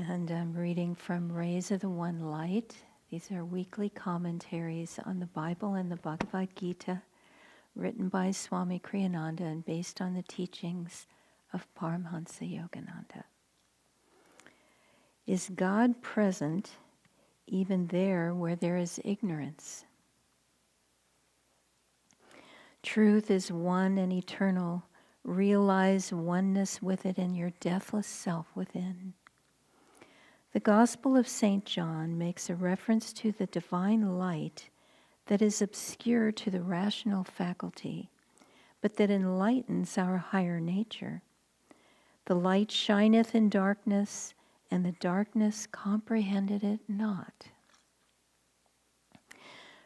And I'm reading from Rays of the One Light. These are weekly commentaries on the Bible and the Bhagavad Gita, written by Swami Kriyananda and based on the teachings of Paramahansa Yogananda. Is God present even there where there is ignorance? Truth is one and eternal. Realize oneness with it in your deathless self within. The Gospel of St. John makes a reference to the divine light that is obscure to the rational faculty, but that enlightens our higher nature. The light shineth in darkness, and the darkness comprehended it not.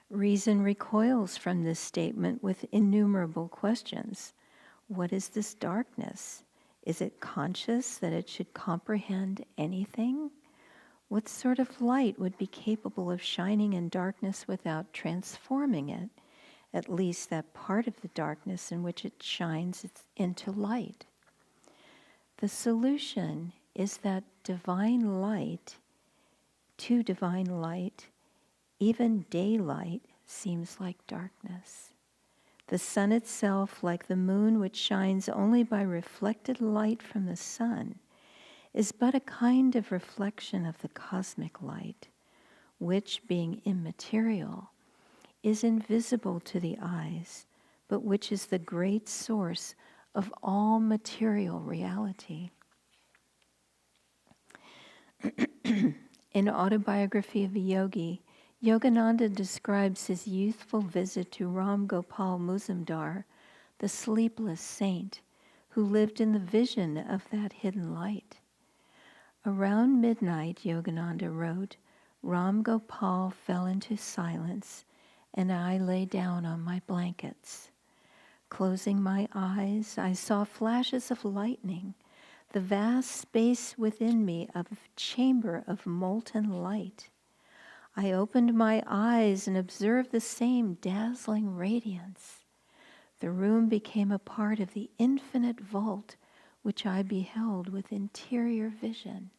Reason recoils from this statement with innumerable questions. What is this darkness? Is it conscious that it should comprehend anything? What sort of light would be capable of shining in darkness without transforming it, at least that part of the darkness in which it shines into light? The solution is that divine light, to divine light, even daylight seems like darkness. The sun itself, like the moon which shines only by reflected light from the sun, is but a kind of reflection of the cosmic light, which, being immaterial, is invisible to the eyes, but which is the great source of all material reality. In Autobiography of a Yogi, Yogananda describes his youthful visit to Ram Gopal Muzumdar, the sleepless saint, who lived in the vision of that hidden light. Around midnight, Yogananda wrote, Ram Gopal fell into silence, and I lay down on my blankets. Closing my eyes, I saw flashes of lightning, the vast space within me of chamber of molten light. I opened my eyes and observed the same dazzling radiance. The room became a part of the infinite vault which I beheld with interior vision.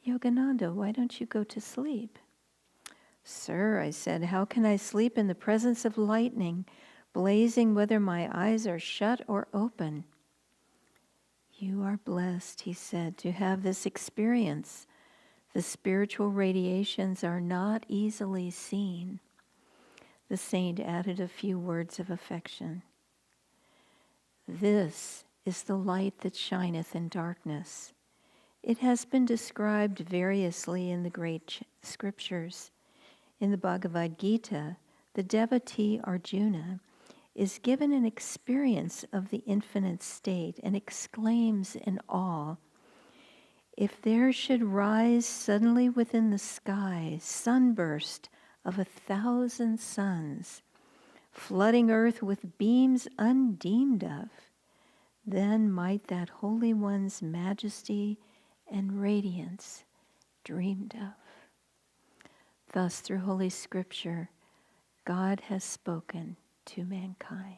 Yogananda, why don't you go to sleep? Sir, I said, how can I sleep in the presence of lightning, blazing whether my eyes are shut or open? You are blessed, he said, to have this experience. The spiritual radiations are not easily seen. The saint added a few words of affection. This is the light that shineth in darkness. It has been described variously in the great scriptures. In the Bhagavad Gita, the devotee Arjuna is given an experience of the infinite state and exclaims in awe, if there should rise suddenly within the sky sunburst of 1,000 suns, flooding earth with beams undeemed of, then might that Holy One's majesty and radiance dreamed of. Thus, through Holy Scripture, God has spoken to mankind.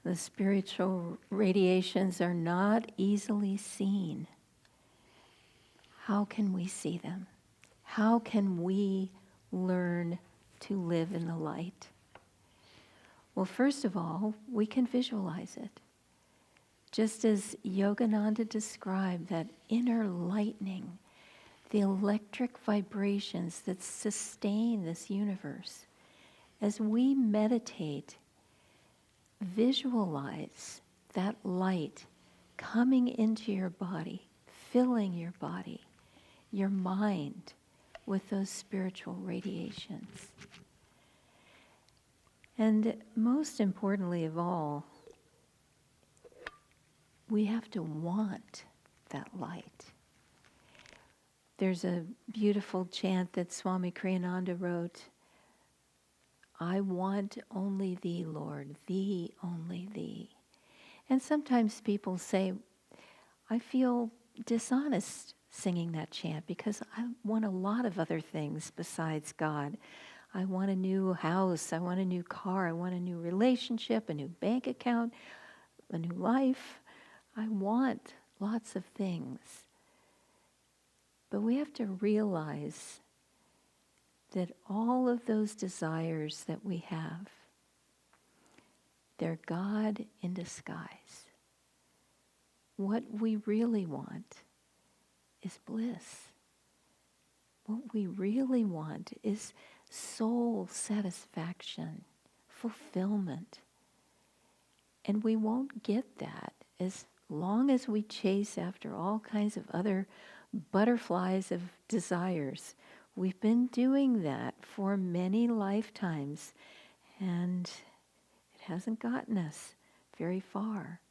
The spiritual radiations are not easily seen. How can we see them? How can we learn to live in the light? Well, first of all, we can visualize it. Just as Yogananda described that inner lightning, the electric vibrations that sustain this universe, as we meditate, visualize that light coming into your body, filling your body, your mind with those spiritual radiations. And most importantly of all, we have to want that light. There's a beautiful chant that Swami Kriyananda wrote, I want only thee, Lord, thee, only thee. And sometimes people say, I feel dishonest singing that chant because I want a lot of other things besides God. I want a new house, I want a new car, I want a new relationship, a new bank account, a new life. I want lots of things. But we have to realize that all of those desires that we have, they're God in disguise. What we really want is bliss. What we really want is soul satisfaction, fulfillment. And we won't get that as long as we chase after all kinds of other butterflies of desires. We've been doing that for many lifetimes, and it hasn't gotten us very far.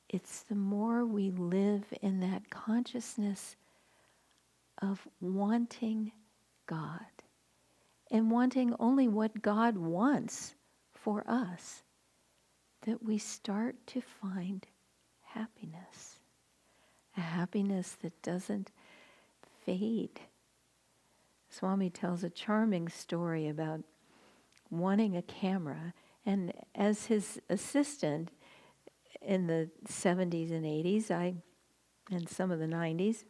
It's the more we live in that consciousness of wanting God and wanting only what God wants for us that we start to find happiness. A happiness that doesn't fade. Swami tells a charming story about wanting a camera, and as his assistant in the 70s and 80s, and some of the 90s,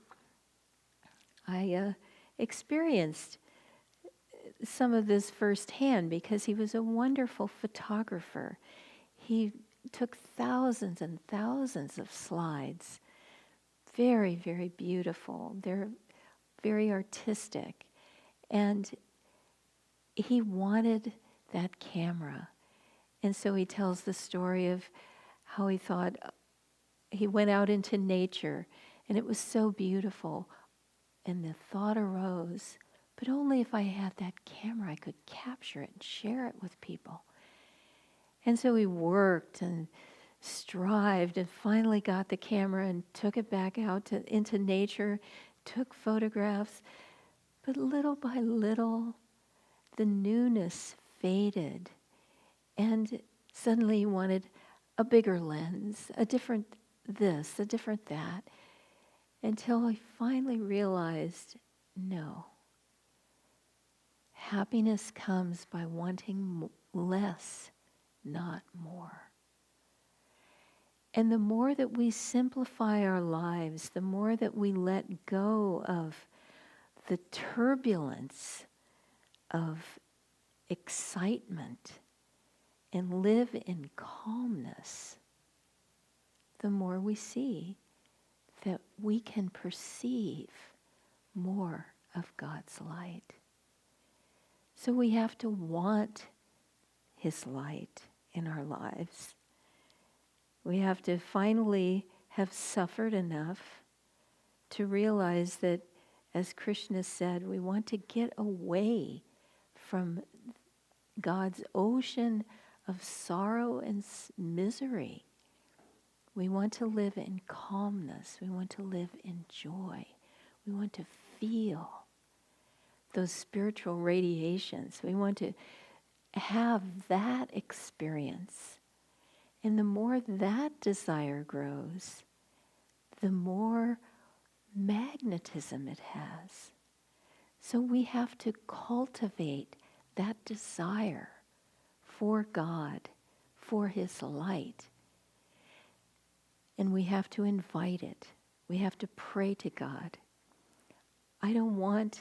I experienced some of this firsthand because he was a wonderful photographer. He took thousands and thousands of slides. Very, very beautiful. They're very artistic. And he wanted that camera. And so he tells the story of how he thought he went out into nature and it was so beautiful. And the thought arose, but only if I had that camera I could capture it and share it with people. And so he worked and strived and finally got the camera and took it back out into nature, took photographs. But little by little, the newness faded. And suddenly he wanted a bigger lens, a different this, a different that. Until I finally realized, no. Happiness comes by wanting less, not more. And the more that we simplify our lives, the more that we let go of the turbulence of excitement and live in calmness, the more we see that we can perceive more of God's light. So we have to want His light in our lives. We have to finally have suffered enough to realize that, as Krishna said, we want to get away from God's ocean of sorrow and misery. We want to live in calmness. We want to live in joy. We want to feel those spiritual radiations. We want to have that experience. And the more that desire grows, the more magnetism it has. So we have to cultivate that desire for God, for His light. And we have to invite it. We have to pray to God. I don't want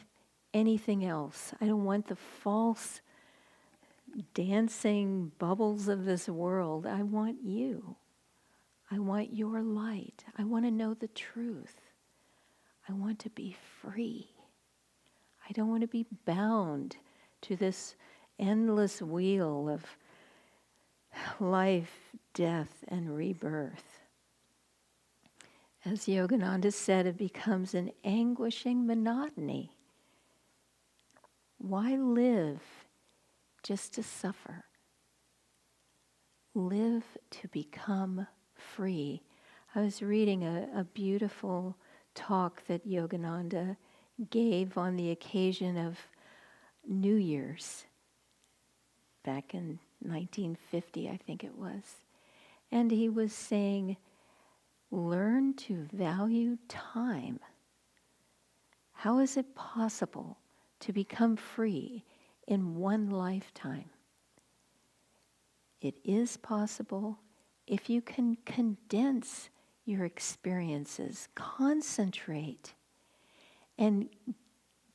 anything else. I don't want the false dancing bubbles of this world. I want you. I want your light. I want to know the truth. I want to be free. I don't want to be bound to this endless wheel of life, death, and rebirth. As Yogananda said, it becomes an anguishing monotony. Why live just to suffer? Live to become free. I was reading a beautiful talk that Yogananda gave on the occasion of New Year's back in 1950, I think it was. And he was saying, learn to value time. How is it possible to become free in one lifetime? It is possible if you can condense your experiences, concentrate, and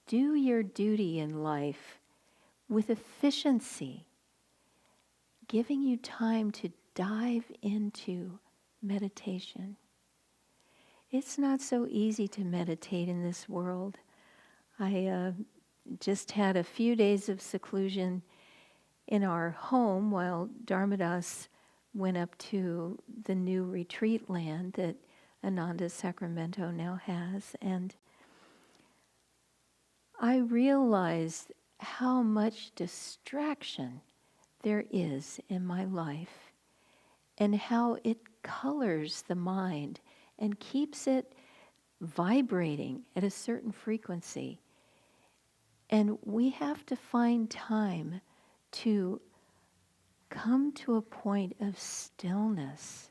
do your duty in life with efficiency, giving you time to dive into meditation. It's not so easy to meditate in this world. I just had a few days of seclusion in our home while Dharmadas went up to the new retreat land that Ananda, Sacramento now has. And I realized how much distraction there is in my life and how it colors the mind and keeps it vibrating at a certain frequency. And we have to find time to come to a point of stillness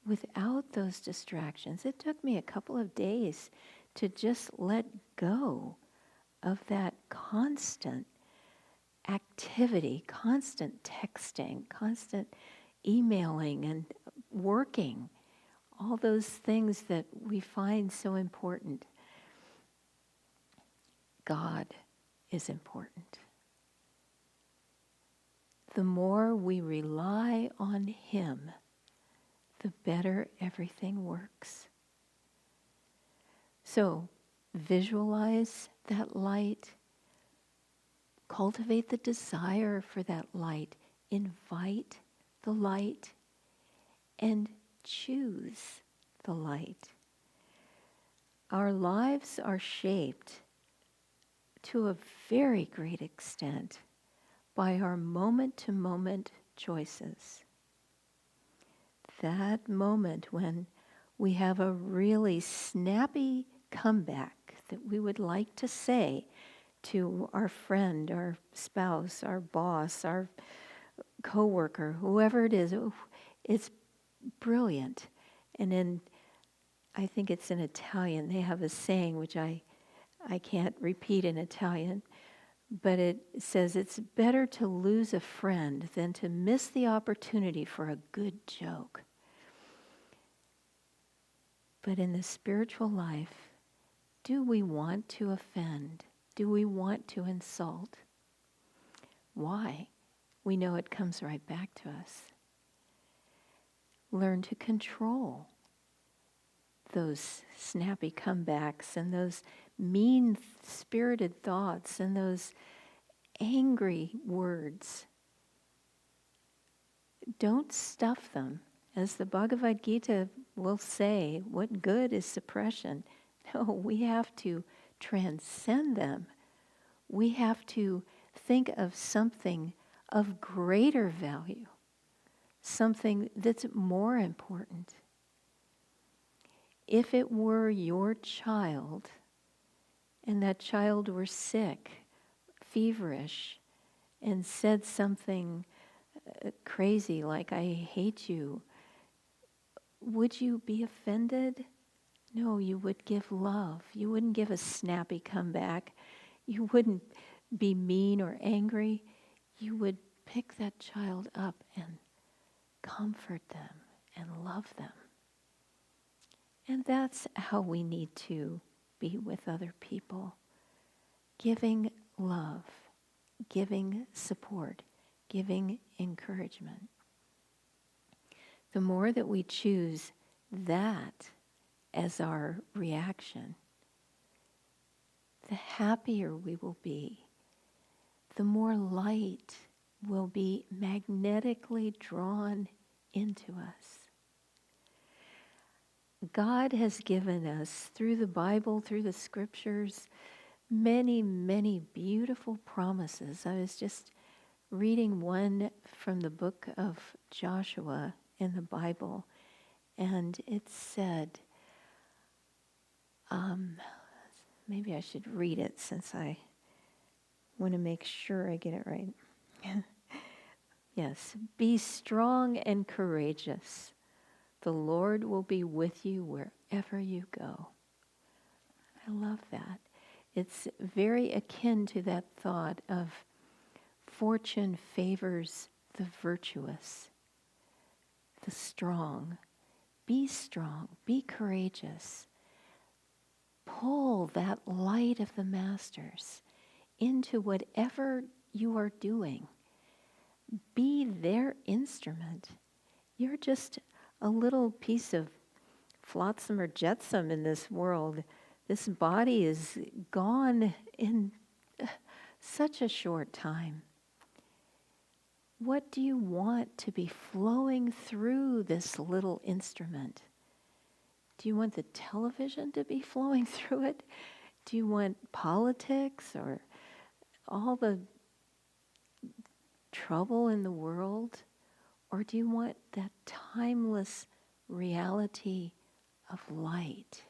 without those distractions. It took me a couple of days to just let go of that constant activity, constant texting, constant emailing and working, all those things that we find so important. God is important. The more we rely on Him, the better everything works. So, visualize that light. Cultivate the desire for that light. Invite the light and choose the light. Our lives are shaped to a very great extent by our moment-to-moment choices. That moment when we have a really snappy comeback that we would like to say to our friend, our spouse, our boss, our coworker, whoever it is, it's brilliant. And I think it's in Italian, they have a saying which I can't repeat in Italian, but it says it's better to lose a friend than to miss the opportunity for a good joke. But in the spiritual life, do we want to offend? Do we want to insult? Why? We know it comes right back to us. Learn to control those snappy comebacks and those mean-spirited thoughts and those angry words. Don't stuff them. As the Bhagavad Gita will say, what good is suppression? No, we have to transcend them. We have to think of something of greater value, something that's more important. If it were your child, and that child were sick, feverish, and said something crazy like, I hate you, would you be offended? No, you would give love. You wouldn't give a snappy comeback. You wouldn't be mean or angry. You would pick that child up and comfort them and love them. And that's how we need to be with other people. Giving love, giving support, giving encouragement. The more that we choose that as our reaction, the happier we will be. The more light will be magnetically drawn into us. God has given us, through the Bible, through the scriptures, many, many beautiful promises. I was just reading one from the book of Joshua in the Bible, and it said, maybe I should read it since I want to make sure I get it right. Yes, be strong and courageous. The Lord will be with you wherever you go. I love that. It's very akin to that thought of fortune favors the virtuous, the strong. Be strong, be courageous. Pull that light of the masters into whatever you are doing. Be their instrument. You're just a little piece of flotsam or jetsam in this world. This body is gone in such a short time. What do you want to be flowing through this little instrument? Do you want the television to be flowing through it? Do you want politics or all the trouble in the world? Or do you want that timeless reality of light?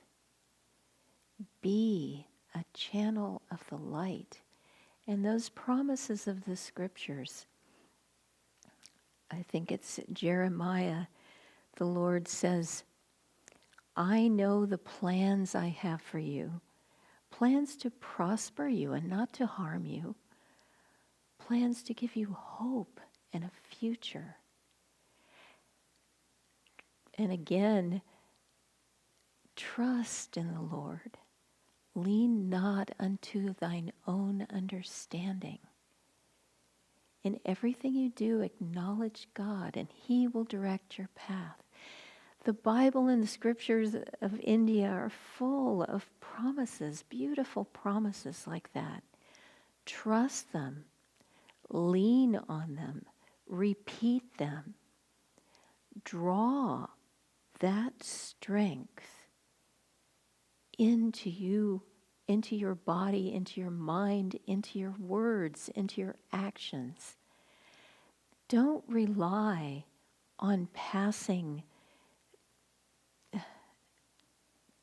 Be a channel of the light. And those promises of the scriptures, I think it's Jeremiah, the Lord says, I know the plans I have for you, plans to prosper you and not to harm you, plans to give you hope and a future. And again, trust in the Lord. Lean not unto thine own understanding. In everything you do, acknowledge God, and He will direct your path. The Bible and the scriptures of India are full of promises, beautiful promises like that. Trust them. Lean on them. Repeat them. Draw that strength into you, into your body, into your mind, into your words, into your actions. Don't rely on passing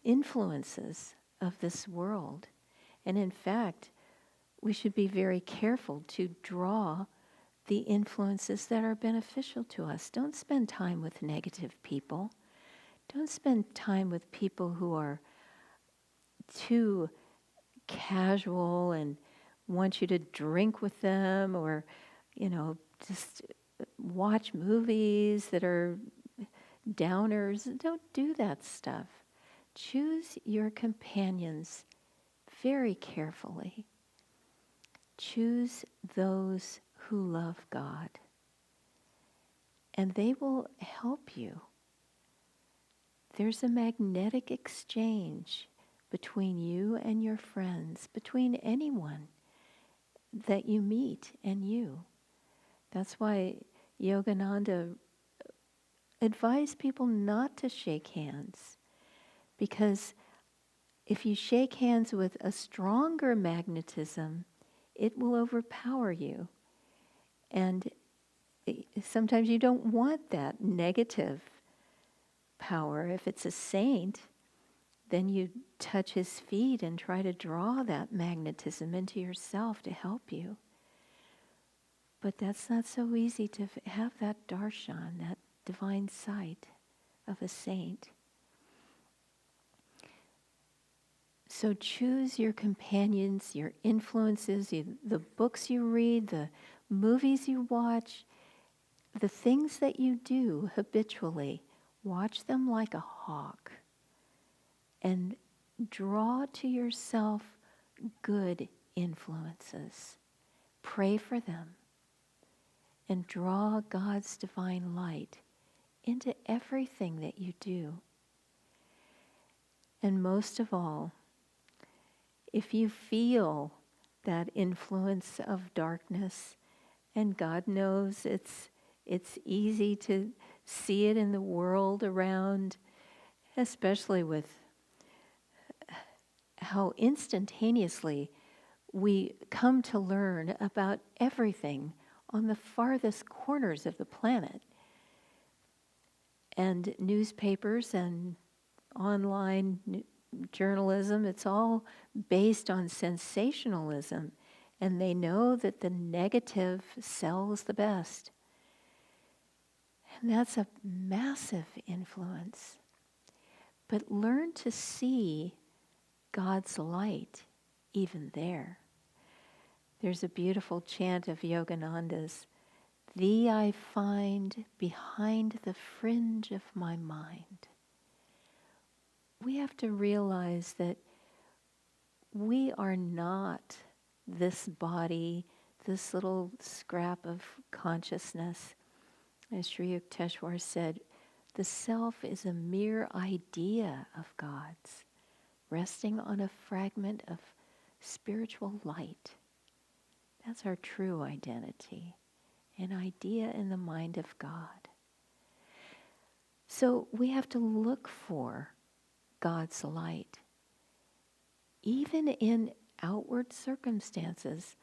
influences of this world. And in fact, we should be very careful to draw the influences that are beneficial to us. Don't spend time with negative people. Don't spend time with people who are too casual and want you to drink with them, or, just watch movies that are downers. Don't do that stuff. Choose your companions very carefully. Choose those who love God, and they will help you. There's a magnetic exchange between you and your friends, between anyone that you meet and you. That's why Yogananda advised people not to shake hands, because if you shake hands with a stronger magnetism, it will overpower you. And sometimes you don't want that negative power. If it's a saint, then you touch his feet and try to draw that magnetism into yourself to help you. But that's not so easy to have that darshan, that divine sight of a saint. So choose your companions, your influences, the books you read, the movies you watch, the things that you do habitually. Watch them like a hawk and draw to yourself good influences. Pray for them and draw God's divine light into everything that you do. And most of all, if you feel that influence of darkness, and God knows it's easy to see it in the world around, especially with how instantaneously we come to learn about everything on the farthest corners of the planet. And newspapers and online journalism, it's all based on sensationalism, and they know that the negative sells the best. And that's a massive influence. But learn to see God's light even there. There's a beautiful chant of Yogananda's, "Thee I find behind the fringe of my mind." We have to realize that we are not this body, this little scrap of consciousness. As Sri Yukteswar said, the self is a mere idea of God's, resting on a fragment of spiritual light. That's our true identity, an idea in the mind of God. So we have to look for God's light. Even in outward circumstances,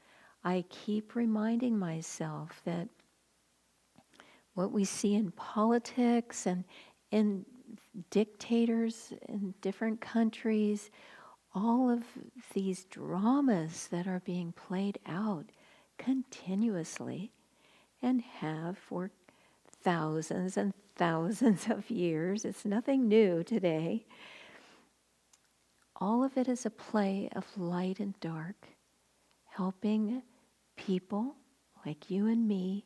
I keep reminding myself that what we see in politics and in dictators in different countries, all of these dramas that are being played out continuously and have for thousands and thousands of years. It's nothing new today. All of it is a play of light and dark, helping people like you and me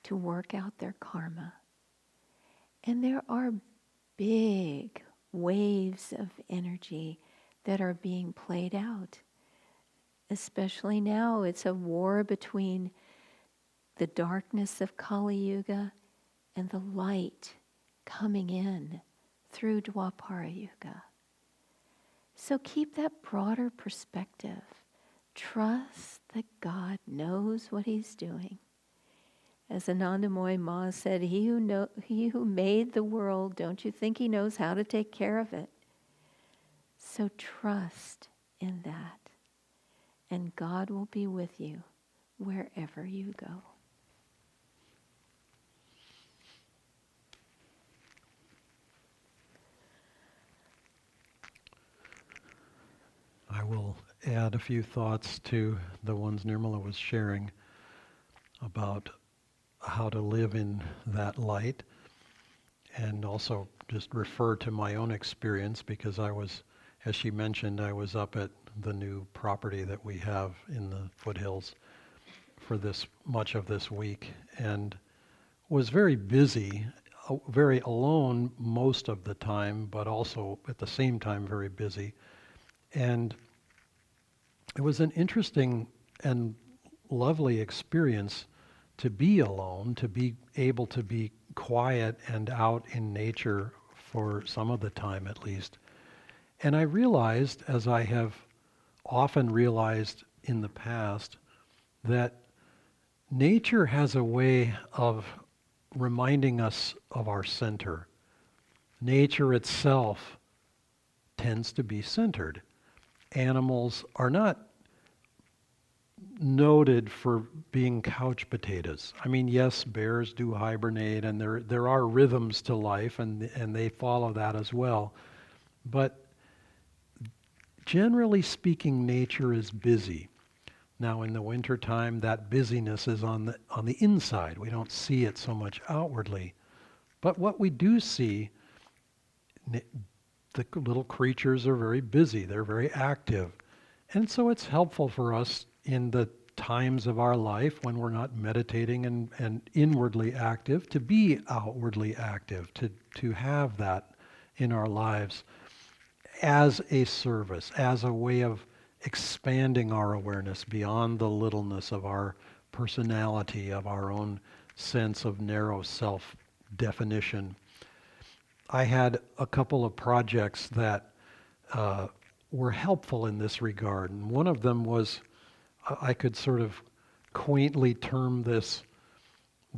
to work out their karma. And there are big waves of energy that are being played out. Especially now, it's a war between the darkness of Kali Yuga and the light coming in through Dwapara Yuga. So keep that broader perspective. Trust that God knows what He's doing. As Anandamoy Ma said, he who made the world, don't you think He knows how to take care of it? So trust in that, and God will be with you wherever you go. I will add a few thoughts to the ones Nirmala was sharing about how to live in that light, and also just refer to my own experience, because I was, as she mentioned, I was up at the new property that we have in the foothills for this much of this week, and was very busy, very alone most of the time, but also at the same time very busy. And it was an interesting and lovely experience to be alone, to be able to be quiet and out in nature for some of the time at least. And I realized, as I have often realized in the past, that nature has a way of reminding us of our center. Nature itself tends to be centered. Animals are not noted for being couch potatoes. I mean, yes, bears do hibernate, and there are rhythms to life, and they follow that as well. But generally speaking, nature is busy. Now, in the wintertime, that busyness is on the inside. We don't see it so much outwardly. But what we do see, the little creatures are very busy. They're very active. And so it's helpful for us in the times of our life when we're not meditating and inwardly active, to be outwardly active, to have that in our lives as a service, as a way of expanding our awareness beyond the littleness of our personality, of our own sense of narrow self-definition. I had a couple of projects that were helpful in this regard, and one of them was, I could sort of quaintly term this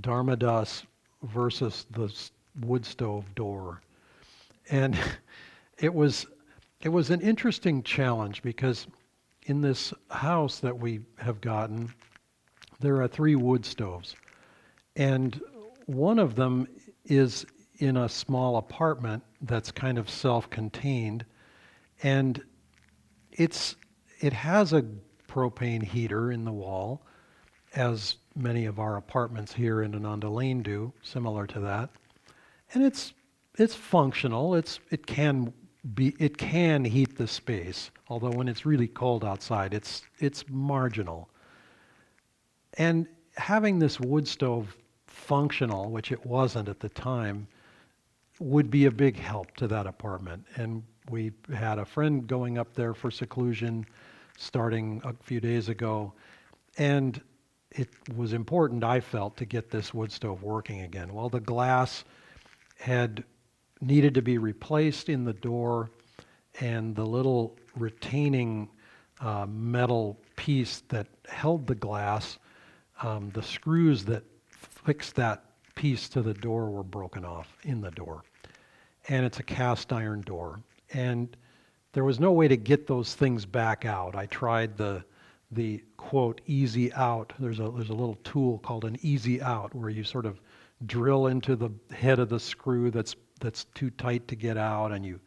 Dharmadas versus the wood stove door. And it was an interesting challenge, because in this house that we have gotten, there are 3 wood stoves. And one of them is in a small apartment that's kind of self-contained, and it has a propane heater in the wall, as many of our apartments here in Ananda Lane do, similar to that. And it's functional. It can heat the space, although when it's really cold outside, it's marginal. And having this wood stove functional, which it wasn't at the time, would be a big help to that apartment. And we had a friend going up there for seclusion starting a few days ago, and it was important, I felt, to get this wood stove working again. Well, the glass had needed to be replaced in the door, and the little retaining metal piece that held the glass, the screws that fixed that piece to the door were broken off in the door. And it's a cast iron door. And there was no way to get those things back out. I tried the quote easy out. There's a little tool called an easy out where you sort of drill into the head of the screw that's too tight to get out, and you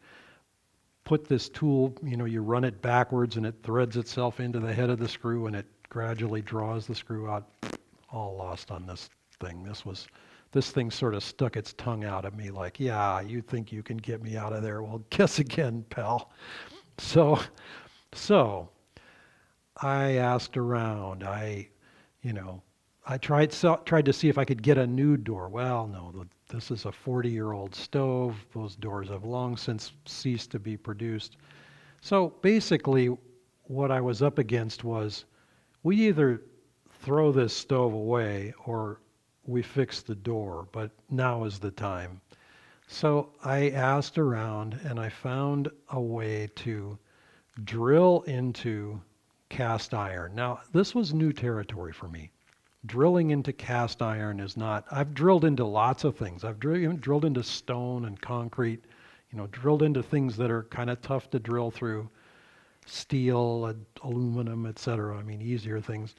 put this tool, you run it backwards and it threads itself into the head of the screw and it gradually draws the screw out. All lost on this thing. This thing sort of stuck its tongue out at me like, yeah, you think you can get me out of there? Well, guess again, pal. So I asked around. I tried to see if I could get a new door. Well, no, this is a 40-year-old stove. Those doors have long since ceased to be produced. So basically, what I was up against was, we either throw this stove away or we fix the door, but now is the time. So I asked around and I found a way to drill into cast iron. Now, this was new territory for me. Drilling into cast iron is not, I've drilled into lots of things. I've drilled into stone and concrete, drilled into things that are kind of tough to drill through, steel, aluminum, etc. I mean, easier things.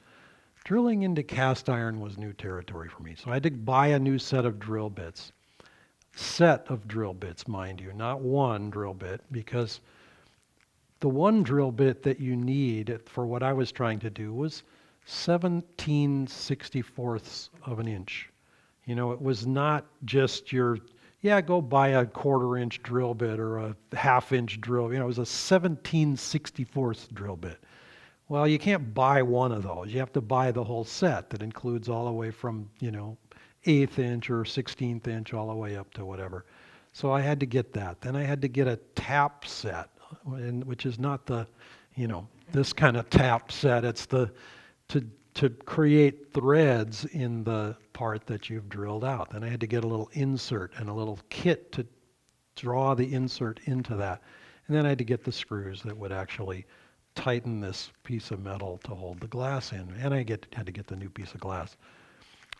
Drilling into cast iron was new territory for me. So I had to buy a new set of drill bits. Set of drill bits, mind you, not one drill bit, because the one drill bit that you need for what I was trying to do was 17/64ths of an inch. It was not just go buy a 1/4-inch drill bit or a 1/2-inch drill. It was a 17/64ths drill bit. Well, you can't buy one of those. You have to buy the whole set that includes all the way from, 1/8 inch or 16th inch all the way up to whatever. So I had to get that. Then I had to get a tap set, which is not the, this kind of tap set. It's to create threads in the part that you've drilled out. Then I had to get a little insert and a little kit to draw the insert into that. And then I had to get the screws that would actually tighten this piece of metal to hold the glass in. And I had to get the new piece of glass.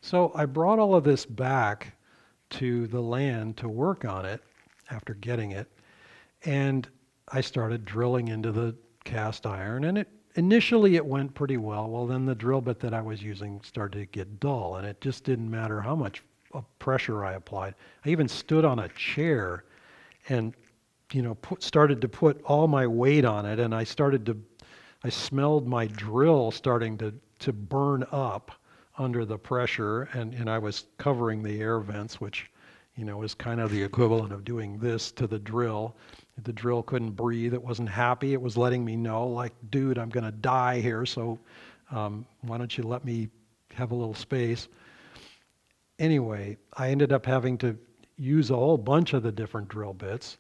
So I brought all of this back to the land to work on it after getting it. And I started drilling into the cast iron, and initially it went pretty well. Well, then the drill bit that I was using started to get dull, and it just didn't matter how much pressure I applied. I even stood on a chair and started to put all my weight on it, and I smelled my drill starting to burn up under the pressure, and I was covering the air vents, which is kind of the equivalent of doing this to the drill. The drill couldn't breathe. It wasn't happy. It was letting me know, like, dude, I'm going to die here, so why don't you let me have a little space? Anyway, I ended up having to use a whole bunch of the different drill bits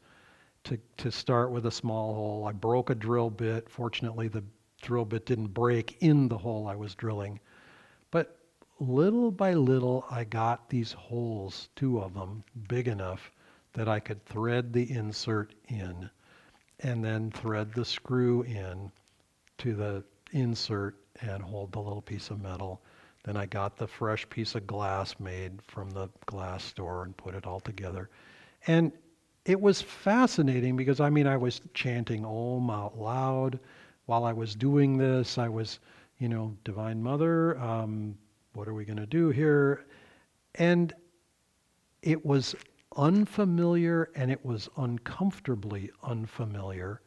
to start with a small hole. I broke a drill bit. Fortunately, the drill bit didn't break in the hole I was drilling. But little by little, I got these holes, 2 of them, big enough that I could thread the insert in and then thread the screw in to the insert and hold the little piece of metal. Then I got the fresh piece of glass made from the glass store and put it all together. And it was fascinating because, I was chanting Om out loud while I was doing this. I was, Divine Mother, what are we going to do here? And it was unfamiliar, and it was uncomfortably unfamiliar.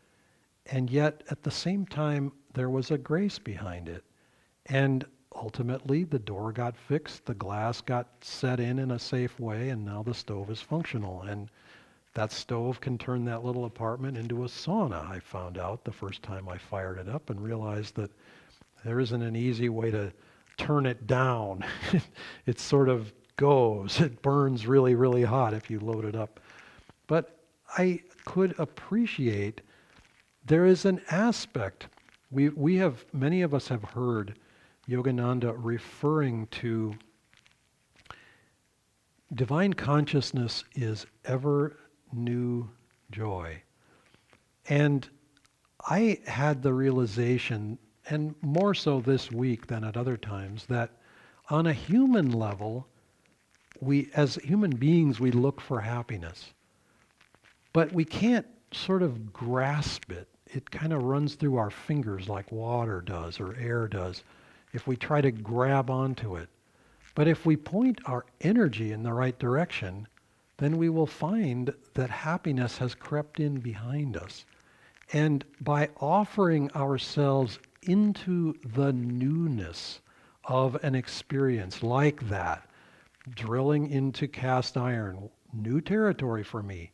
And yet, at the same time, there was a grace behind it. And ultimately the door got fixed, the glass got set in a safe way, and now the stove is functional. And that stove can turn that little apartment into a sauna, I found out the first time I fired it up, and realized that there isn't an easy way to turn it down. It sort of goes. It burns really, really hot if you load it up. But I could appreciate there is an aspect. We have, many of us have heard Yogananda referring to divine consciousness is ever new joy. And I had the realization, and more so this week than at other times, that on a human level, as human beings, we look for happiness. But we can't sort of grasp it. It kind of runs through our fingers like water does or air does if we try to grab onto it. But if we point our energy in the right direction, then we will find that happiness has crept in behind us. And by offering ourselves into the newness of an experience like that, drilling into cast iron, new territory for me.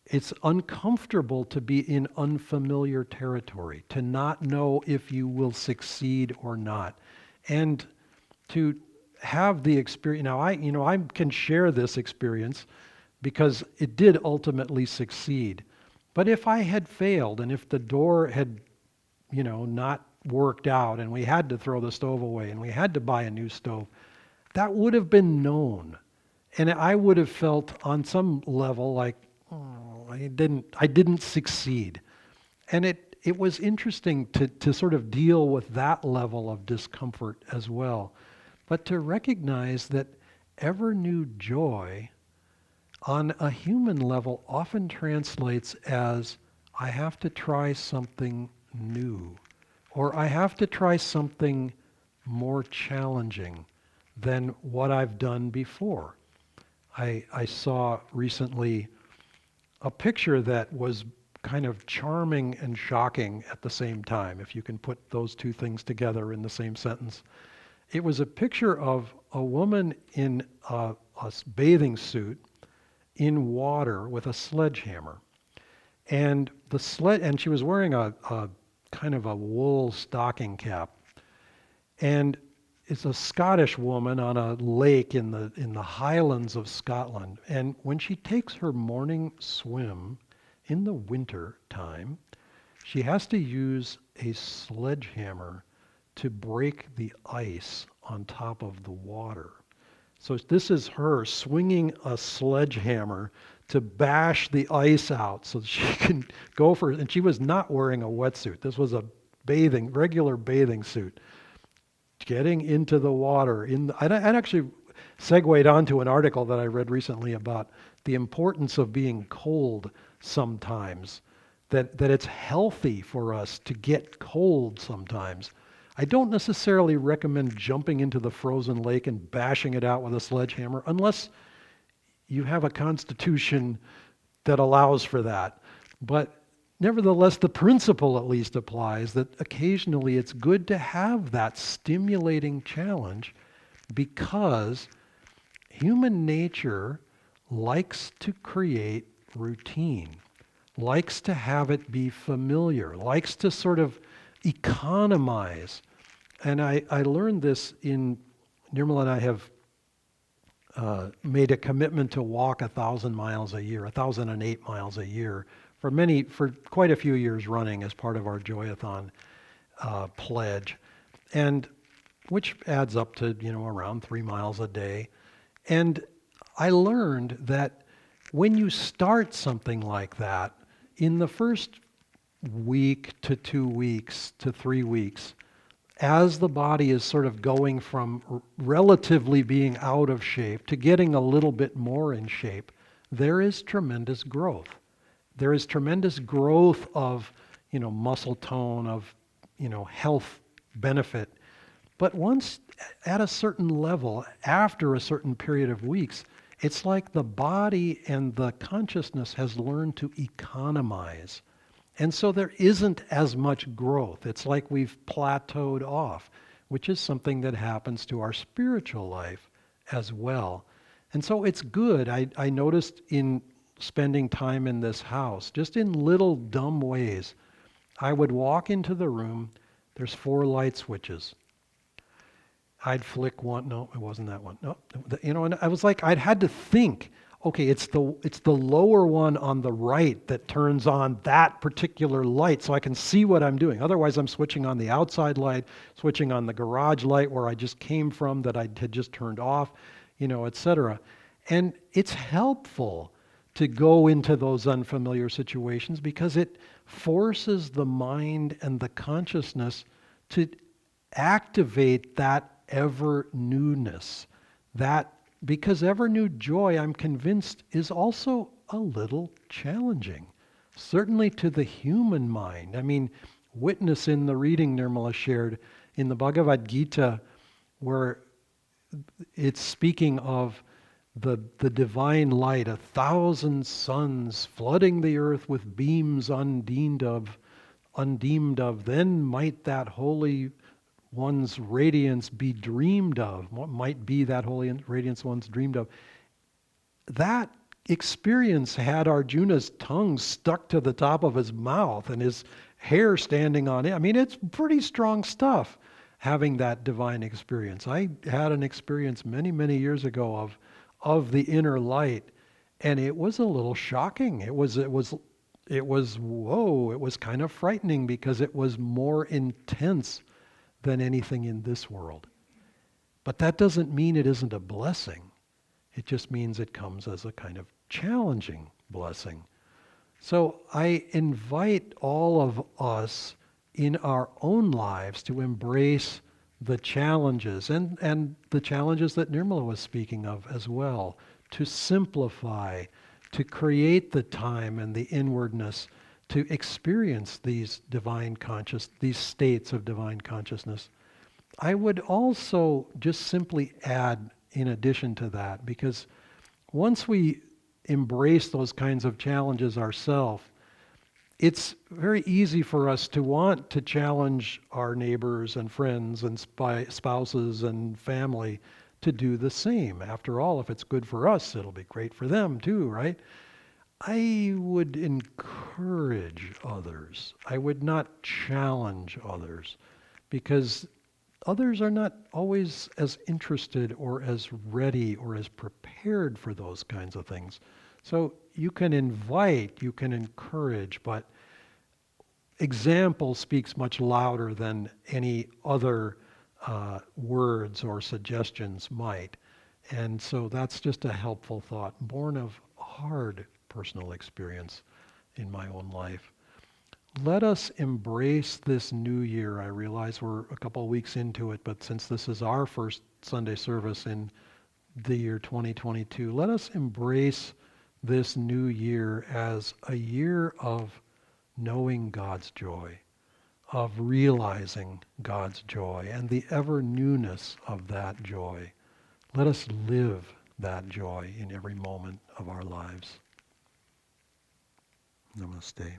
It's uncomfortable to be in unfamiliar territory, to not know if you will succeed or not. And to have the experience, now I can share this experience because it did ultimately succeed. But if I had failed and if the door had, not worked out and we had to throw the stove away and we had to buy a new stove, that would have been known. And I would have felt on some level like, oh, I didn't succeed. And it was interesting to sort of deal with that level of discomfort as well. But to recognize that ever new joy on a human level often translates as, I have to try something new, or I have to try something more challenging than what I've done before. I saw recently a picture that was kind of charming and shocking at the same time, if you can put those two things together in the same sentence. It was a picture of a woman in a bathing suit in water with a sledgehammer. And and she was wearing a kind of a wool stocking cap. And it's a Scottish woman on a lake in the Highlands of Scotland. And when she takes her morning swim in the winter time, she has to use a sledgehammer to break the ice on top of the water. So this is her swinging a sledgehammer to bash the ice out so that she can go for it. And she was not wearing a wetsuit. This was a regular bathing suit. Getting into the water. I'd actually segued onto an article that I read recently about the importance of being cold sometimes, that it's healthy for us to get cold sometimes. I don't necessarily recommend jumping into the frozen lake and bashing it out with a sledgehammer unless you have a constitution that allows for that. But nevertheless, the principle at least applies that occasionally it's good to have that stimulating challenge because human nature likes to create routine, likes to have it be familiar, likes to sort of economize. And I learned this Nirmala and I have made a commitment to walk 1,000 miles a year, 1,008 miles a year, for quite a few years running as part of our Joyathon pledge, and which adds up to around 3 miles a day. And I learned that when you start something like that, in the first week to 2 weeks to 3 weeks, as the body is sort of going from relatively being out of shape to getting a little bit more in shape, there is tremendous growth. There is tremendous growth of, muscle tone, of, health benefit. But once at a certain level, after a certain period of weeks, it's like the body and the consciousness has learned to economize. And so there isn't as much growth. It's like we've plateaued off. which is something that happens to our spiritual life as well. And so it's good. I noticed in spending time in this house, just in little dumb ways, I would walk into the room, there's 4 light switches. I'd flick one, no, it wasn't that one. No, and I was like, I'd had to think, okay, it's the lower one on the right that turns on that particular light so I can see what I'm doing. Otherwise, I'm switching on the outside light, switching on the garage light where I just came from that I had just turned off, etc. And it's helpful to go into those unfamiliar situations because it forces the mind and the consciousness to activate that ever newness. That, because ever new joy, I'm convinced, is also a little challenging, certainly to the human mind. I mean, witness in the reading Nirmala shared in the Bhagavad Gita, where it's speaking of the divine light, 1,000 suns flooding the earth with beams undeemed of, then might that holy one's radiance be dreamed of. What might be that holy radiance one's dreamed of? That experience had Arjuna's tongue stuck to the top of his mouth and his hair standing on it. I mean, it's pretty strong stuff, having that divine experience. I had an experience many, many years ago of the inner light, and it was a little shocking. It was whoa, it was kind of frightening because it was more intense than anything in this world. But that doesn't mean it isn't a blessing. It just means it comes as a kind of challenging blessing. So I invite all of us in our own lives to embrace the challenges and the challenges that Nirmala was speaking of as well, to simplify, to create the time and the inwardness to experience these these states of divine consciousness. I would also just simply add, in addition to that, because once we embrace those kinds of challenges ourselves, it's very easy for us to want to challenge our neighbors and friends and spouses and family to do the same. After all, if it's good for us, it'll be great for them too, right? I would encourage others. I would not challenge others, because others are not always as interested or as ready or as prepared for those kinds of things. So you can invite, you can encourage, but example speaks much louder than any other words or suggestions might. And so that's just a helpful thought, born of hard personal experience in my own life. Let us embrace this new year. I realize we're a couple of weeks into it, but since this is our first Sunday service in the year 2022, let us embrace this new year as a year of knowing God's joy, of realizing God's joy, and the ever newness of that joy. Let us live that joy in every moment of our lives. Namaste.